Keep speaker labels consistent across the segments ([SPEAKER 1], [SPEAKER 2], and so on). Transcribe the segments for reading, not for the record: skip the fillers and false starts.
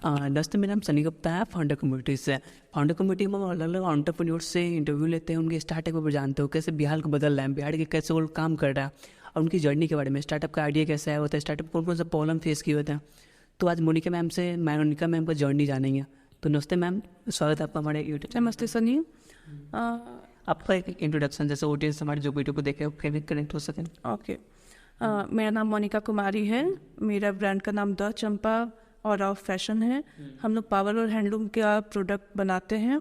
[SPEAKER 1] दोस्तों, मेरा नाम सनी गुप्ता है, फाउंडर कम्युनिटी से। फाउंडर कम्युनिटी में हम अलग अलग एंटरप्रेन्योर से इंटरव्यू लेते हैं, उनके स्टार्टअप के ऊपर जानते हो कैसे बिहार को बदल रहा है, बिहार के कैसे वो काम कर रहा है और उनकी जर्नी के बारे में, स्टार्टअप का आइडिया कैसा है होता है, स्टार्टअप कौन कौन सा प्रॉब्लम फेस किए होते हैं। तो आज मोनिका मैम का जर्नी जानेंगे। तो नमस्ते मैम, स्वागत है आपका हमारे यूट्यूब।
[SPEAKER 2] नमस्ते सनी।
[SPEAKER 1] आपका एक इंट्रोडक्शन जैसे ऑडियंस हमारे जो वीडियो को देखे फिर भी कनेक्ट हो सकें।
[SPEAKER 2] ओके, मेरा नाम मोनिका कुमारी है। मेरा ब्रांड का नाम द चंपा और ऑफ फैशन है। हम लोग पावर और हैंडलूम का प्रोडक्ट बनाते हैं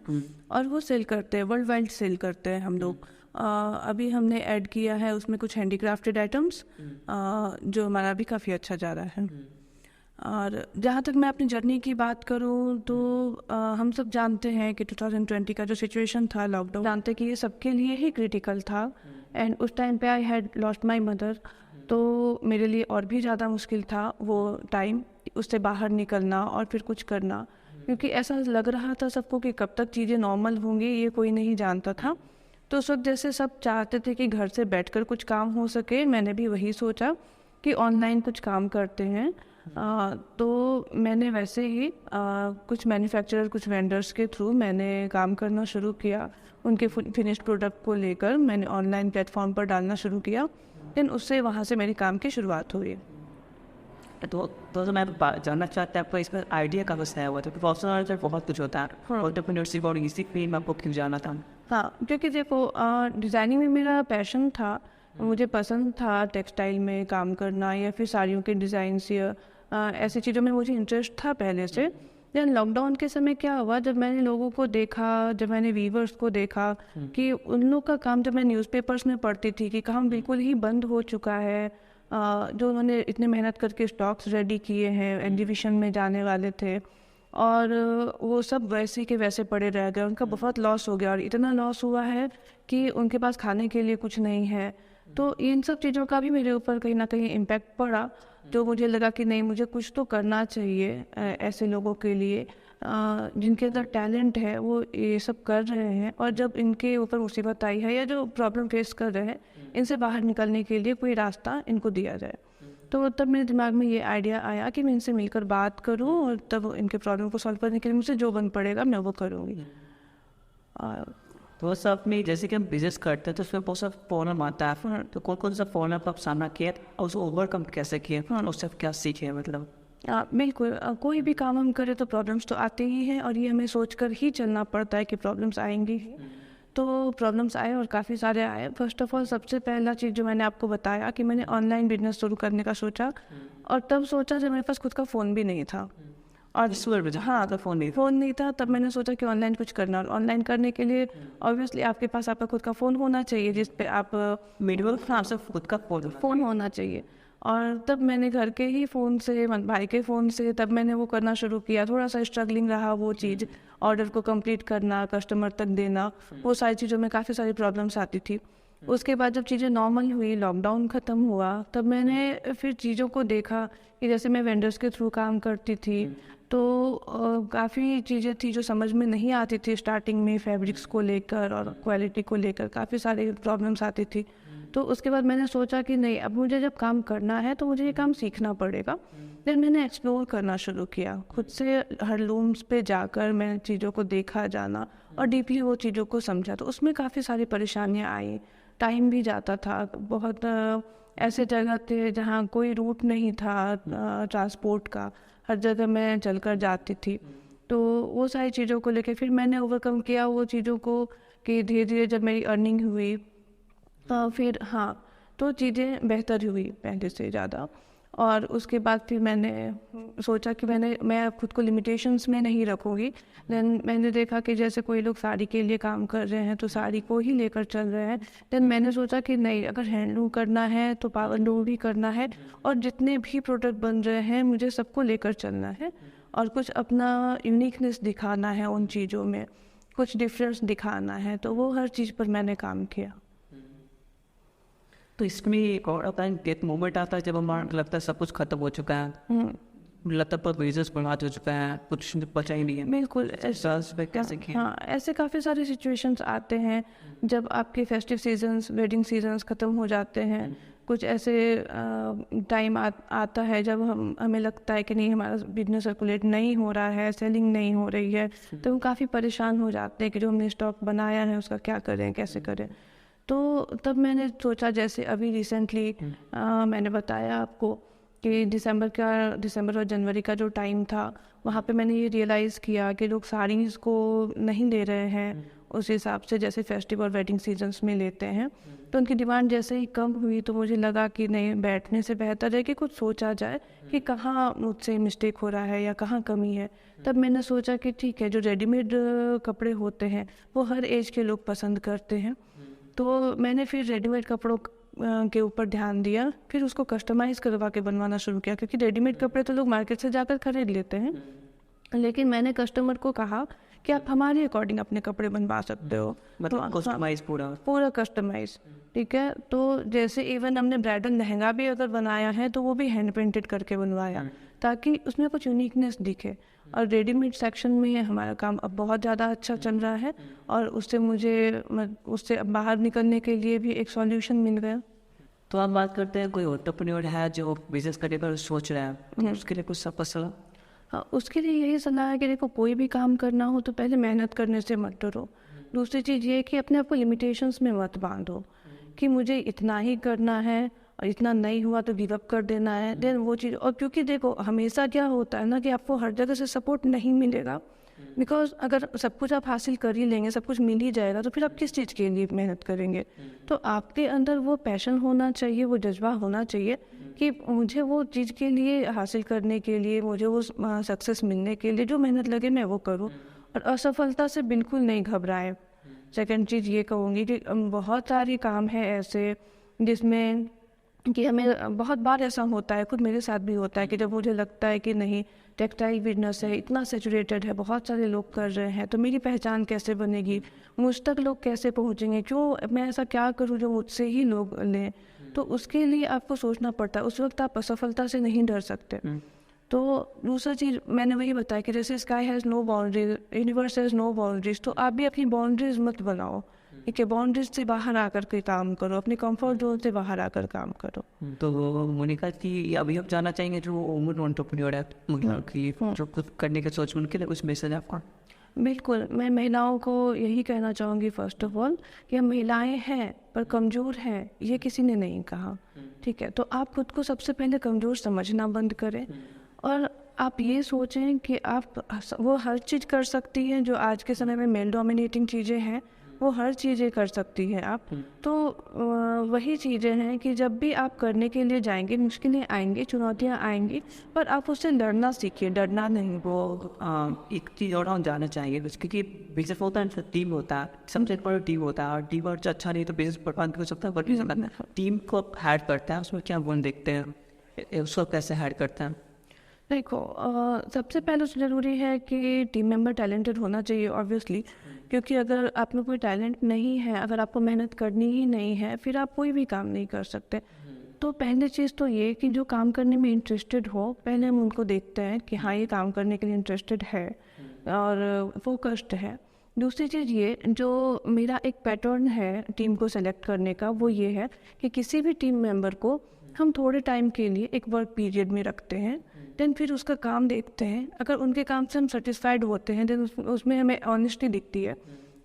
[SPEAKER 2] और वो सेल करते हैं, वर्ल्ड वाइड सेल करते हैं हम लोग। अभी हमने ऐड किया है उसमें कुछ हैंडीक्राफ्टेड आइटम्स जो हमारा भी काफ़ी अच्छा जा रहा है। और जहाँ तक मैं अपनी जर्नी की बात करूँ तो हम सब जानते हैं कि 2020 का जो सिचुएशन था, लॉकडाउन, जानते कि ये सबके लिए ही क्रिटिकल था। एंड उस टाइम पे I had lost my mother, तो मेरे लिए और भी ज़्यादा मुश्किल था वो टाइम, उससे बाहर निकलना और फिर कुछ करना, क्योंकि ऐसा लग रहा था सबको कि कब तक चीज़ें नॉर्मल होंगी ये कोई नहीं जानता था। तो उस वक्त जैसे सब चाहते थे कि घर से बैठकर कुछ काम हो सके, मैंने भी वही सोचा कि ऑनलाइन कुछ काम करते हैं। तो मैंने वैसे ही कुछ मैन्युफैक्चरर, कुछ वेंडर्स के थ्रू मैंने काम करना शुरू किया। उनके फिनिश्ड प्रोडक्ट को लेकर मैंने ऑनलाइन प्लेटफॉर्म पर डालना शुरू किया। देन उससे वहाँ से मेरी काम की शुरुआत हुई।
[SPEAKER 1] तो मैं जानना चाहता हूँ आपका इसका आइडिया कहाँ से आया हुआ था, प्रोफेशनल बहुत कुछ होता है, एंटरप्रेन्योरशिप और इसी फील्ड में आपको क्यों जाना था?
[SPEAKER 2] हाँ, क्योंकि देखो डिज़ाइनिंग में मेरा पैशन था, मुझे पसंद था टेक्सटाइल में काम करना या फिर साड़ियों के डिज़ाइंस या ऐसी चीज़ों में मुझे इंटरेस्ट था पहले से। देन लॉकडाउन के समय क्या हुआ, जब मैंने लोगों को देखा, जब मैंने वीवर्स को देखा कि उन लोग का काम, जब मैं न्यूज़पेपर्स में पढ़ती थी कि काम बिल्कुल ही बंद हो चुका है, जो उन्होंने इतने मेहनत करके स्टॉक्स रेडी किए हैं, एग्जीबिशन में जाने वाले थे और वो सब वैसे के वैसे पड़े रह गए, उनका बहुत लॉस हो गया और इतना लॉस हुआ है कि उनके पास खाने के लिए कुछ नहीं है। तो इन सब चीज़ों का भी मेरे ऊपर कहीं ना कहीं इम्पैक्ट पड़ा, जो मुझे लगा कि नहीं, मुझे कुछ तो करना चाहिए ऐसे लोगों के लिए जिनके अंदर टैलेंट है, वो ये सब कर रहे हैं और जब इनके ऊपर मुसीबत आई है या जो प्रॉब्लम फेस कर रहे हैं, इनसे बाहर निकलने के लिए कोई रास्ता इनको दिया जाए। तो तब मेरे दिमाग में ये आइडिया आया कि मैं इनसे मिलकर बात करूं और तब इनके प्रॉब्लम को सॉल्व करने के लिए मुझसे जो बन पड़ेगा मैं वो करूँगी।
[SPEAKER 1] तो सब में जैसे कि हम बिजनेस करते हैं तो उसमें बहुत सा प्रॉब्लम आता है, तो कौन कौन सा प्रॉब्लम आप सामना किया और उसको ओवरकम कैसे किए, उससे आप क्या सीखे? मतलब
[SPEAKER 2] बिल्कुल, कोई भी काम हम करें तो प्रॉब्लम्स तो आते ही हैं और ये हमें सोचकर ही चलना पड़ता है कि प्रॉब्लम्स आएंगी ही। तो प्रॉब्लम्स आए और काफ़ी सारे आए। फर्स्ट ऑफ ऑल, सबसे पहला चीज़ जो मैंने आपको बताया कि मैंने ऑनलाइन बिजनेस शुरू करने का सोचा और तब सोचा जब मेरे पास खुद का फ़ोन भी नहीं था और हाँ, तो फ़ोन नहीं था। तब मैंने सोचा कि ऑनलाइन कुछ करना, और ऑनलाइन करने के लिए ऑब्वियसली आपके पास आपका खुद का फ़ोन होना चाहिए जिस पे आप
[SPEAKER 1] खुद का
[SPEAKER 2] फ़ोन होना चाहिए। और तब मैंने घर के ही फ़ोन से, भाई के फ़ोन से, तब मैंने वो करना शुरू किया। थोड़ा सा स्ट्रगलिंग रहा वो चीज़, ऑर्डर को कंप्लीट करना, कस्टमर तक देना, वो सारी चीज़ों में काफ़ी सारी प्रॉब्लम्स आती थी। उसके बाद जब चीज़ें नॉर्मल हुई, लॉकडाउन ख़त्म हुआ, तब मैंने फिर चीज़ों को देखा कि जैसे मैं वेंडर्स के थ्रू काम करती थी तो काफ़ी चीज़ें थी जो समझ में नहीं आती थी स्टार्टिंग में, फैब्रिक्स को लेकर और क्वालिटी को लेकर काफ़ी सारी प्रॉब्लम्स आती थी। तो उसके बाद मैंने सोचा कि नहीं, अब मुझे जब काम करना है तो मुझे ये काम सीखना पड़ेगा। फिर मैंने एक्सप्लोर करना शुरू किया, खुद से हैंडलूम्स पे जाकर मैंने चीज़ों को देखा, जाना और डीपली वो चीज़ों को समझा। तो उसमें काफ़ी सारी परेशानियाँ आई, टाइम भी जाता था, बहुत ऐसे जगह थे जहाँ कोई रूट नहीं था ट्रांसपोर्ट का, हर जगह मैं चलकर जाती थी। तो वो सारी चीज़ों को लेकर फिर मैंने ओवरकम किया वो चीज़ों को कि धीरे धीरे जब मेरी अर्निंग हुई फिर हाँ, तो चीज़ें बेहतर हुई पहले से ज़्यादा। और उसके बाद फिर मैंने सोचा कि मैं खुद को लिमिटेशंस में नहीं रखूँगी। देन मैंने देखा कि जैसे कोई लोग साड़ी के लिए काम कर रहे हैं तो साड़ी को ही लेकर चल रहे हैं। देन मैंने सोचा कि नहीं, अगर हैंडलूम करना है तो पावर लूम भी करना है और जितने भी प्रोडक्ट बन रहे हैं मुझे सबको लेकर चलना है और कुछ अपना यूनिकनेस दिखाना है, उन चीज़ों में कुछ डिफरेंस दिखाना है। तो वो हर चीज़ पर मैंने काम किया।
[SPEAKER 1] तो इसमें एक और आता है, डेथ मोमेंट आता है जब हमारा लगता है सब कुछ खत्म हो चुका है, लगातार बिजनेस बर्बाद हो चुका है, कुछ बचा ही नहीं है।
[SPEAKER 2] बिल्कुल
[SPEAKER 1] एहसास पे कैसे किया?
[SPEAKER 2] हाँ, ऐसे काफ़ी सारे सिचुएशंस आते हैं जब आपके फेस्टिव सीजन्स, वेडिंग सीजन्स ख़त्म हो जाते हैं। कुछ ऐसे टाइम आता है जब हमें लगता है कि नहीं, हमारा बिजनेस सर्कुलेट नहीं हो रहा है, सेलिंग नहीं हो रही है, तो हम काफ़ी परेशान हो जाते हैं कि जो हमने स्टॉक बनाया है उसका क्या करें, कैसे करें। तो तब मैंने सोचा, जैसे अभी रिसेंटली मैंने बताया आपको कि दिसंबर और जनवरी का जो टाइम था, वहाँ पे मैंने ये रियलाइज़ किया कि लोग साड़ीज़ को नहीं ले रहे हैं उस हिसाब से जैसे फेस्टिव और वेडिंग सीजन्स में लेते हैं। तो उनकी डिमांड जैसे ही कम हुई तो मुझे लगा कि नहीं, बैठने से बेहतर है कि कुछ सोचा जाए कि कहाँ मुझसे मिस्टेक हो रहा है या कहाँ कमी है। तब मैंने सोचा कि ठीक है, जो रेडीमेड कपड़े होते हैं वो हर एज के लोग पसंद करते हैं। तो मैंने फिर रेडीमेड कपड़ों के ऊपर ध्यान दिया, फिर उसको कस्टमाइज़ करवा के बनवाना शुरू किया, क्योंकि रेडीमेड कपड़े तो लोग मार्केट से जाकर खरीद लेते हैं, लेकिन मैंने कस्टमर को कहा कि आप हमारे अकॉर्डिंग अपने कपड़े बनवा सकते हो,
[SPEAKER 1] मतलब
[SPEAKER 2] तो
[SPEAKER 1] कस्टमाइज
[SPEAKER 2] पूरा कस्टमाइज। ठीक है, तो जैसे इवन हमने ब्राइडल लहंगा भी अगर बनाया है तो वो भी हैंड पेंटेड करके बनवाया, ताकि उसमें कुछ यूनिकनेस दिखे। और रेडीमेड सेक्शन में हमारा काम अब बहुत ज़्यादा अच्छा चल रहा है, और उससे अब बाहर निकलने के लिए भी एक सॉल्यूशन मिल गया।
[SPEAKER 1] तो आप बात करते हैं, कोई एंटरप्रेन्योर है जो बिजनेस करने पर सोच रहा है, तो उसके लिए कुछ सबका सलाह?
[SPEAKER 2] हाँ, उसके लिए यही सलाह है कि देखो, कोई भी काम करना हो तो पहले मेहनत करने से मत डरो। दूसरी चीज़ ये है कि अपने आप को लिमिटेशंस में मत बांधो कि मुझे इतना ही करना है और इतना नहीं हुआ तो गिव अप कर देना है। देन वो चीज़, और क्योंकि देखो हमेशा क्या होता है ना कि आपको हर जगह से सपोर्ट नहीं मिलेगा, बिकॉज अगर सब कुछ आप हासिल कर ही लेंगे, सब कुछ मिल ही जाएगा, तो फिर आप किस चीज़ के लिए मेहनत करेंगे। तो आपके अंदर वो पैशन होना चाहिए, वो जज्बा होना चाहिए कि मुझे वो चीज़ के लिए हासिल करने के लिए, मुझे वो सक्सेस मिलने के लिए जो मेहनत लगे मैं वो करूँ, और असफलता से बिल्कुल नहीं घबराएं। सेकंड चीज़ ये कहूँगी कि बहुत सारे काम हैं ऐसे जिसमें कि हमें बहुत बार ऐसा होता है, खुद मेरे साथ भी होता है कि जब मुझे लगता है कि नहीं, टेक्सटाइल बिजनेस है, इतना सैचुरेटेड है, बहुत सारे लोग कर रहे हैं, तो मेरी पहचान कैसे बनेगी, मुझ तक लोग कैसे पहुंचेंगे, क्यों मैं ऐसा क्या करूं जो मुझसे ही लोग लें। तो उसके लिए आपको सोचना पड़ता है, उस वक्त आप असफलता से नहीं डर सकते। तो दूसरा चीज़ मैंने वही बताया कि जैसे sky has no boundaries, universe has no boundaries, तो आप भी अपनी बाउंड्रीज मत बनाओ। ठीक है, बाउंड्रीज से बाहर आकर के काम करो, अपने कंफर्ट जोन से बाहर आकर काम करो।
[SPEAKER 1] तो मोनिका जी, अभी हम जानना चाहेंगे जो वुमन एंटरप्रेन्योर है, महिलाओं की जो कुछ करने की सोच, उनके लिए कुछ मैसेज है आपका?
[SPEAKER 2] बिल्कुल, मैं महिलाओं को यही कहना चाहूँगी फर्स्ट ऑफ ऑल कि हम महिलाएं हैं पर कमज़ोर हैं, ये किसी ने नहीं कहा। ठीक है, तो आप खुद को सबसे पहले कमज़ोर समझना बंद करें, और आप ये सोचें कि आप वो हर चीज़ कर सकती हैं जो आज के समय में मेल डोमिनेटिंग चीज़ें हैं, वो हर चीज़ें कर सकती हैं आप। तो वही चीज़ें हैं कि जब भी आप करने के लिए जाएंगे, मुश्किलें आएंगी, चुनौतियाँ आएंगी, पर आप उससे लड़ना सीखिए, डरना नहीं।
[SPEAKER 1] वो एक चीज़ और हम जानना चाहेंगे, क्योंकि बिजनेस होता है, टीम होता है, सबसे बड़ा टीम होता है, और टीम वर्क अच्छा नहीं तो बिजनेस बर्बाद हो सकता है, बट नहीं सकता। टीम को हायर करता है, उसमें क्या गुण देखते हैं, उसको कैसे हायर करते हैं?
[SPEAKER 2] देखो, सबसे पहले तो ज़रूरी है कि टीम मेंबर टैलेंटेड होना चाहिए, ऑब्वियसली, क्योंकि अगर आप में कोई टैलेंट नहीं है, अगर आपको मेहनत करनी ही नहीं है, फिर आप कोई भी काम नहीं कर सकते। तो पहली चीज़ तो ये कि जो काम करने में इंटरेस्टेड हो, पहले हम उनको देखते हैं कि हाँ, ये काम करने के लिए इंटरेस्टेड है और फोकस्ड है। दूसरी चीज़ ये, जो मेरा एक पैटर्न है टीम को सेलेक्ट करने का, वो ये है कि किसी भी टीम मेंबर को हम थोड़े टाइम के लिए एक वर्क पीरियड में रखते हैं, देन फिर उसका काम देखते हैं। अगर उनके काम से हम सेटिस्फाइड होते हैं, देन उसमें हमें ऑनेस्टी दिखती है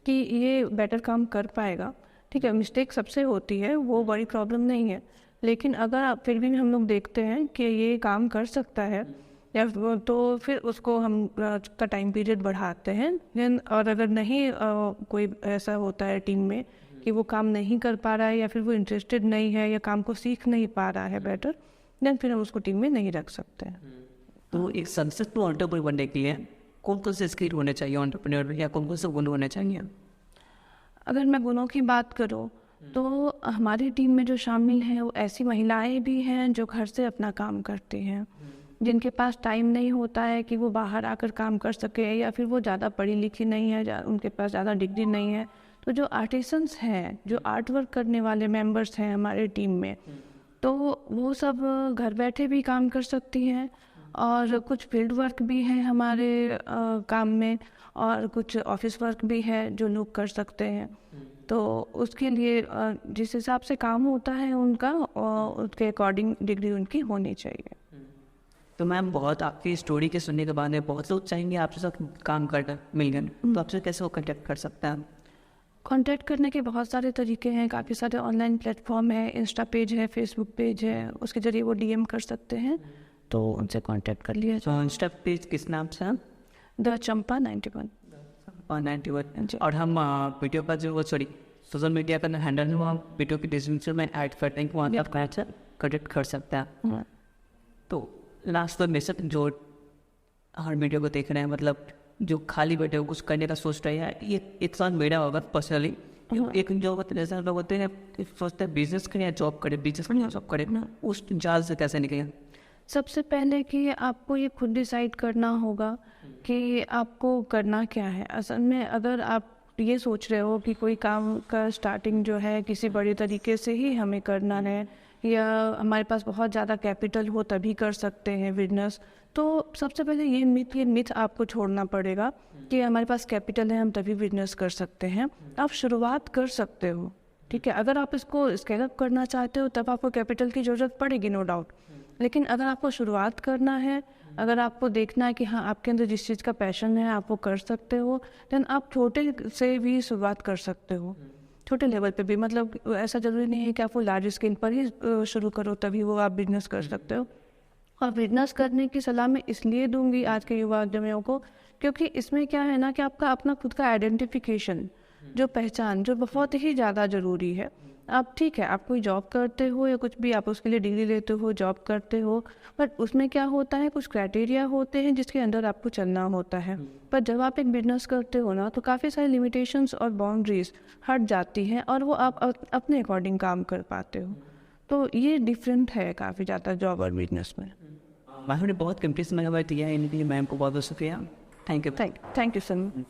[SPEAKER 2] कि ये बेटर काम कर पाएगा। ठीक है, मिस्टेक सबसे होती है, वो बड़ी प्रॉब्लम नहीं है, लेकिन अगर फिर भी हम लोग देखते हैं कि ये काम कर सकता है, या तो फिर उसको हम का टाइम पीरियड बढ़ाते हैं। देन और अगर नहीं कोई ऐसा होता है टीम में कि वो काम नहीं कर पा रहा है, या फिर वो इंटरेस्टेड नहीं है, या काम को सीख नहीं पा रहा है बेटर, देन फिर हम उसको टीम में नहीं रख सकते हैं।
[SPEAKER 1] तो एक सक्सेसफुल एंटरप्रेन्योर बनने के लिए कौन कौन से स्किल होने चाहिए एंटरप्रेन्योर में, या कौन कौन से गुण होने चाहिए?
[SPEAKER 2] अगर मैं गुणों की बात करूँ तो हमारी टीम में जो शामिल हैं वो ऐसी महिलाएं भी हैं जो घर से अपना काम करती हैं, जिनके पास टाइम नहीं होता है कि वो बाहर आकर काम कर सके, या फिर वो ज़्यादा पढ़ी लिखी नहीं है, उनके पास ज़्यादा डिग्री नहीं है। तो जो आर्टिसंस हैं, जो आर्ट वर्क करने वाले मेंबर्स हैं हमारे टीम में, तो वो सब घर बैठे भी काम कर सकती हैं, और कुछ फील्ड वर्क भी है हमारे काम में, और कुछ ऑफिस वर्क भी है जो लोग कर सकते हैं। तो उसके लिए जिस हिसाब से काम होता है उनका, उसके अकॉर्डिंग डिग्री उनकी होनी चाहिए।
[SPEAKER 1] तो मैम बहुत आपकी स्टोरी के सुनने के बाद में बहुत लोग चाहेंगे आपसे साथ काम करना मिल गए, तो आपसे कैसे वो कॉन्टेक्ट कर सकते हैं?
[SPEAKER 2] कांटेक्ट करने के बहुत सारे तरीके हैं, काफ़ी सारे ऑनलाइन प्लेटफॉर्म है, इंस्टा पेज है, फेसबुक पेज है, उसके ज़रिए वो डीएम कर सकते हैं, तो उनसे कांटेक्ट कर लिया
[SPEAKER 1] तो इंस्टा पेज किस नाम से है?
[SPEAKER 2] द चंपा 91।
[SPEAKER 1] और 91।
[SPEAKER 2] जी।
[SPEAKER 1] और हम वीडियो का जो सॉरी सोशल मीडिया का हैंडल है वो हम वीडियो की डिस्क्रिप्शन में ऐड कर देंगे, वहाँ आप मैच कनेक्ट कर सकते हैं। तो लास्ट तो मेरे जो हर वीडियो को देख रहे हैं, मतलब जो खाली बैठे हो कुछ करने का सोच रहे हैं, ये एक साथ मेरा होगा पर्सनली। एक जो होते हैं जैसे लोग होते हैं सोचते हैं बिजनेस करें या जॉब करें, बिजनेस करें या जॉब करें, उस जाल से कैसे निकलें?
[SPEAKER 2] सबसे पहले कि आपको ये खुद डिसाइड करना होगा कि आपको करना क्या है। असल में अगर आप ये सोच रहे हो कि कोई काम का स्टार्टिंग जो है किसी बड़े तरीके से ही हमें करना है, या हमारे पास बहुत ज़्यादा कैपिटल हो तभी कर सकते हैं बिजनेस, तो सबसे पहले ये मिथ आपको छोड़ना पड़ेगा कि हमारे पास कैपिटल है हम तभी बिजनेस कर सकते हैं। आप शुरुआत कर सकते हो, ठीक है। अगर आप इसको स्केल अप करना चाहते हो तब आपको कैपिटल की ज़रूरत पड़ेगी, नो डाउट। लेकिन अगर आपको शुरुआत करना है, अगर आपको देखना है कि हाँ आपके अंदर जिस चीज़ का पैशन है आप वो कर सकते हो, देन आप छोटे से भी शुरुआत कर सकते हो, छोटे लेवल पे भी। मतलब ऐसा ज़रूरी नहीं है कि आप वो लार्ज स्केल पर ही शुरू करो तभी वो आप बिजनेस कर सकते हो। और बिजनेस करने की सलाह मैं इसलिए दूंगी आज के युवा उद्यमियों को, क्योंकि इसमें क्या है ना कि आपका अपना खुद का आइडेंटिफिकेशन, जो पहचान, जो बहुत ही ज़्यादा ज़रूरी है। आप ठीक है, आप कोई जॉब करते हो या कुछ भी, आप उसके लिए डिग्री लेते हो, जॉब करते हो, बट उसमें क्या होता है, कुछ क्राइटेरिया होते हैं जिसके अंदर आपको चलना होता है। पर जब आप एक बिजनेस करते हो ना, तो काफ़ी सारी लिमिटेशंस और बाउंड्रीज हट जाती हैं और वो आप अपने अकॉर्डिंग काम कर पाते हो। तो ये डिफरेंट है काफ़ी ज़्यादा जॉब और बिजनेस में।
[SPEAKER 1] मैम ने बहुत कीमती समय दिया है, इनके लिए मैम को बहुत बहुत शुक्रिया। Thank you.
[SPEAKER 2] Thank you sir.